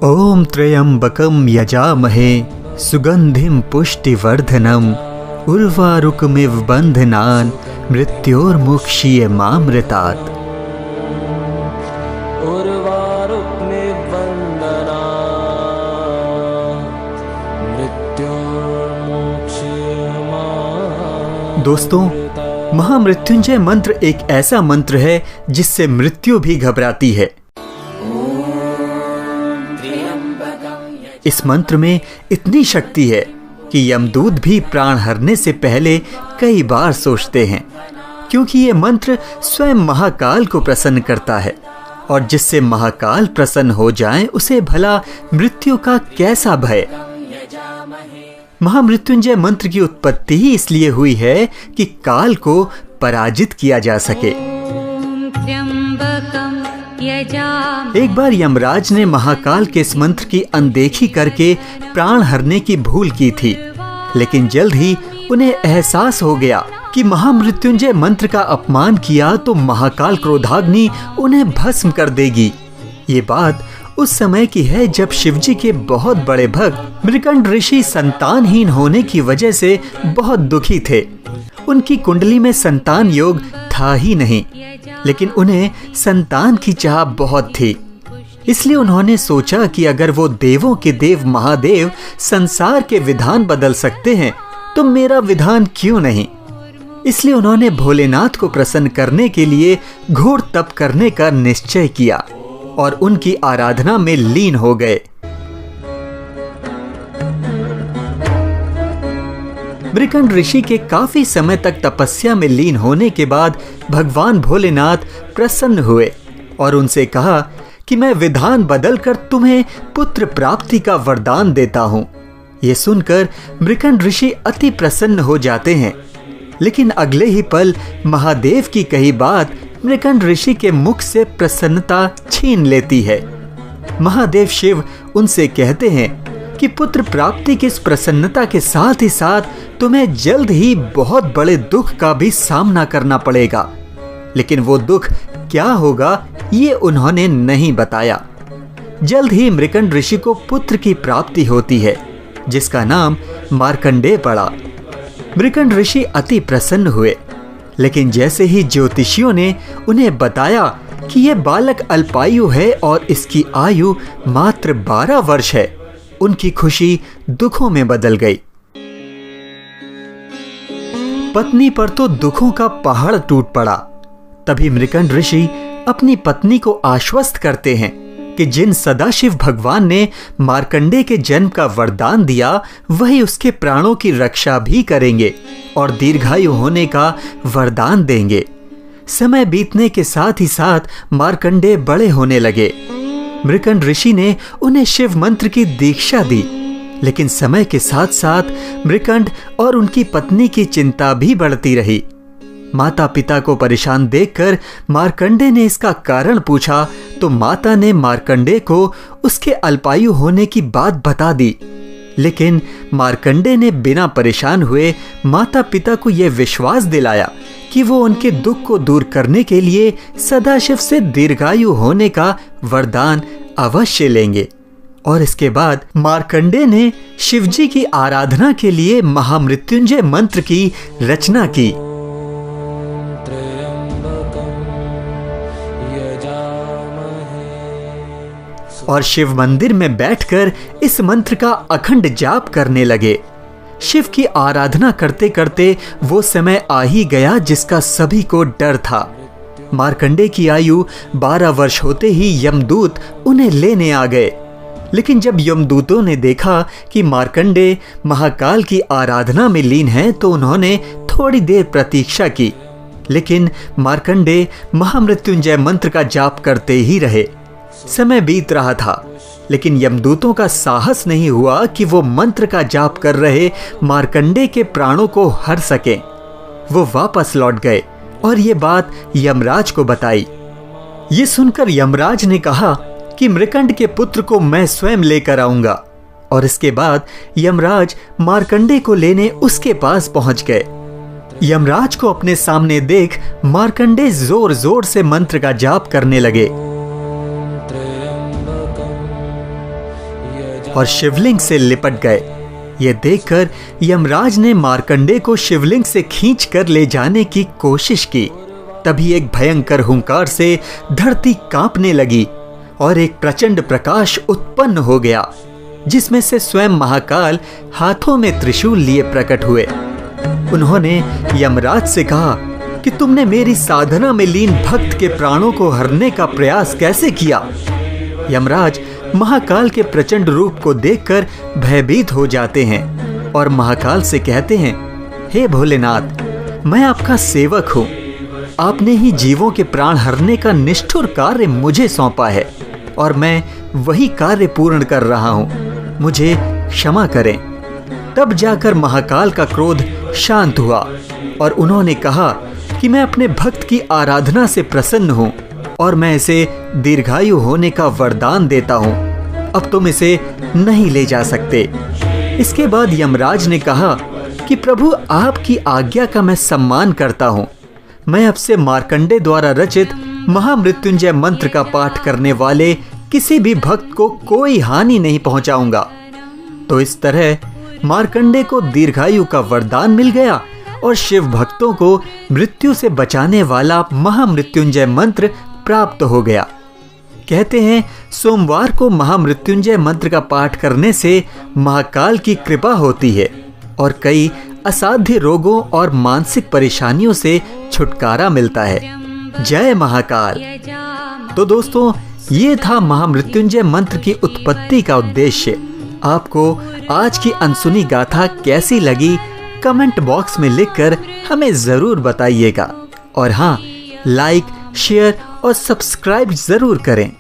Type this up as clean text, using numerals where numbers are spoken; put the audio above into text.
ओम त्र्यंबकं यजामहे सुगंधिं पुष्टिवर्धनम् उर्वारुकमिव बन्धनान् मृत्योर्मुक्षीयमामृतात्। दोस्तों, महामृत्युंजय मंत्र एक ऐसा मंत्र है जिससे मृत्यु भी घबराती है। इस मंत्र में इतनी शक्ति है कि यमदूत भी प्राण हरने से पहले कई बार सोचते हैं, क्योंकि ये मंत्र स्वयं महाकाल को प्रसन्न करता है, और जिससे महाकाल प्रसन्न हो जाए उसे भला मृत्यु का कैसा भय। महामृत्युंजय मंत्र की उत्पत्ति ही इसलिए हुई है कि काल को पराजित किया जा सके। एक बार यमराज ने महाकाल के इस मंत्र की अनदेखी करके प्राण हरने की भूल की थी, लेकिन जल्द ही उन्हें एहसास हो गया कि महामृत्युंजय मंत्र का अपमान किया तो महाकाल क्रोधाग्नि उन्हें भस्म कर देगी। ये बात उस समय की है जब शिवजी के बहुत बड़े भक्त मृकंड ऋषि संतानहीन होने की वजह से बहुत दुखी थे। उनकी कुंडली में संतान योग था ही नहीं, लेकिन उन्हें संतान की चाह बहुत थी। इसलिए उन्होंने सोचा कि अगर वो देवों के देव महादेव संसार के विधान बदल सकते हैं तो मेरा विधान क्यों नहीं। इसलिए उन्होंने भोलेनाथ को प्रसन्न करने के लिए घोर तप करने का निश्चय किया और उनकी आराधना में लीन हो गए। मृकंड ऋषि के काफी समय तक तपस्या में लीन होने के बाद भगवान भोलेनाथ प्रसन्न हुए और उनसे कहा कि मैं विधान बदलकर तुम्हें पुत्र प्राप्ति का वरदान देता हूँ। ये सुनकर मृकंड ऋषि अति प्रसन्न हो जाते हैं, लेकिन अगले ही पल महादेव की कही बात मृकंड ऋषि के मुख से प्रसन्नता छीन लेती है। महादेव शिव उनसे कहते हैं कि पुत्र प्राप्ति की इस प्रसन्नता के साथ ही साथ तुम्हें जल्द ही बहुत बड़े दुख का भी सामना करना पड़ेगा, लेकिन वो दुख क्या होगा ये उन्होंने नहीं बताया। जल्द ही मृकंड ऋषि को पुत्र की प्राप्ति होती है, जिसका नाम मार्कंडेय पड़ा। मृकंड ऋषि अति प्रसन्न हुए, लेकिन जैसे ही ज्योतिषियों ने उन्हें बताया कि यह बालक अल्पायु है और इसकी आयु मात्र 12 वर्ष है, उनकी खुशी दुखों में बदल गई। पत्नी पर तो दुखों का पहाड़ टूट पड़ा। तभी मृकंड ऋषि अपनी पत्नी को आश्वस्त करते हैं कि जिन सदाशिव भगवान ने मार्कंडेय के जन्म का वरदान दिया वही उसके प्राणों की रक्षा भी करेंगे और दीर्घायु होने का वरदान देंगे। समय बीतने के साथ ही साथ मार्कंडेय बड़े होने लगे। मृकंड ऋषि ने उन्हें शिव मंत्र की दीक्षा दी, लेकिन समय के साथ साथ मृकंड और उनकी पत्नी की चिंता भी बढ़ती रही। माता पिता को परेशान देखकर मार्कंडेय ने इसका कारण पूछा तो माता ने मार्कंडेय को उसके अल्पायु होने की बात बता दी, लेकिन मार्कंडेय ने बिना परेशान हुए माता पिता को यह विश्वास दिलाया कि वो उनके दुख को दूर करने के लिए सदाशिव से दीर्घायु होने का वरदान अवश्य लेंगे। और इसके बाद मार्कंडेय ने शिवजी की आराधना के लिए महामृत्युंजय मंत्र की रचना की। और शिव मंदिर में बैठकर इस मंत्र का अखंड जाप करने लगे। शिव की आराधना करते करते वो समय आ ही गया जिसका सभी को डर था। मार्कंडेय की आयु 12 वर्ष होते ही यमदूत उन्हें लेने आ गए, लेकिन जब यमदूतों ने देखा कि मार्कंडेय महाकाल की आराधना में लीन हैं तो उन्होंने थोड़ी देर प्रतीक्षा की, लेकिन मार्कंडेय महामृत्युंजय मंत्र का जाप करते ही रहे। समय बीत रहा था, लेकिन यमदूतों का साहस नहीं हुआ कि वो मंत्र का जाप कर रहे मार्कंडेय के प्राणों को हर सकें। वो वापस लौट गए और ये बात यमराज को बताई। ये सुनकर यमराज ने कहा कि मृकंड के पुत्र को मैं स्वयं लेकर आऊंगा, और इसके बाद यमराज मार्कंडेय को लेने उसके पास पहुंच गए। यमराज को अपने सामने देख मार्कंडेय जोर जोर से मंत्र का जाप करने लगे। और शिवलिंग से लिपट गए। ये देखकर यमराज ने मार्कंडे को शिवलिंग से खींचकर ले जाने की कोशिश की। तभी एक भयंकर हुंकार से धरती कांपने लगी और एक प्रचंड प्रकाश उत्पन्न हो गया, जिसमें से स्वयं महाकाल हाथों में त्रिशूल लिए प्रकट हुए। उन्होंने यमराज से कहा कि तुमने मेरी साधना में लीन भक्त के प्राणों को हरने का प्रयास कैसे किया? यमराज महाकाल के प्रचंड रूप को देखकर भयभीत हो जाते हैं और महाकाल से कहते हैं, हे भोलेनाथ, मैं आपका सेवक हूँ। आपने ही जीवों के प्राण हरने का निष्ठुर कार्य मुझे सौंपा है और मैं वही कार्य पूर्ण कर रहा हूँ। मुझे क्षमा करें। तब जाकर महाकाल का क्रोध शांत हुआ और उन्होंने कहा कि मैं अपने भक्त की आराधना से प्रसन्न हूँ और मैं इसे दीर्घायु होने का वरदान देता हूँ। अब तुम इसे नहीं ले जा सकते। इसके बाद यमराज ने कहा कि प्रभु, आपकी आज्ञा का मैं सम्मान करता हूँ। मैं अब से मार्कंडे द्वारा रचित महामृत्युंजय मंत्र का पाठ करने वाले किसी भी भक्त को कोई हानि नहीं पहुंचाऊंगा। तो इस तरह मार्कंडे को दीर्घायु का वरदान मिल गया और शिव भक्तों को मृत्यु से बचाने वाला महामृत्युंजय मंत्र प्राप्त हो गया। कहते हैं, सोमवार को महामृत्युंजय मंत्र का पाठ करने से महाकाल की कृपा होती है और कई असाध्य रोगों और मानसिक परेशानियों से छुटकारा मिलता है। जय महाकाल। तो दोस्तों, ये था महामृत्युंजय मंत्र की उत्पत्ति का उद्देश्य। आपको आज की अनसुनी गाथा कैसी लगी, कमेंट बॉक्स में लिखकर हमें जरूर बताइएगा। और हाँ, लाइक, शेयर और सब्सक्राइब जरूर करें।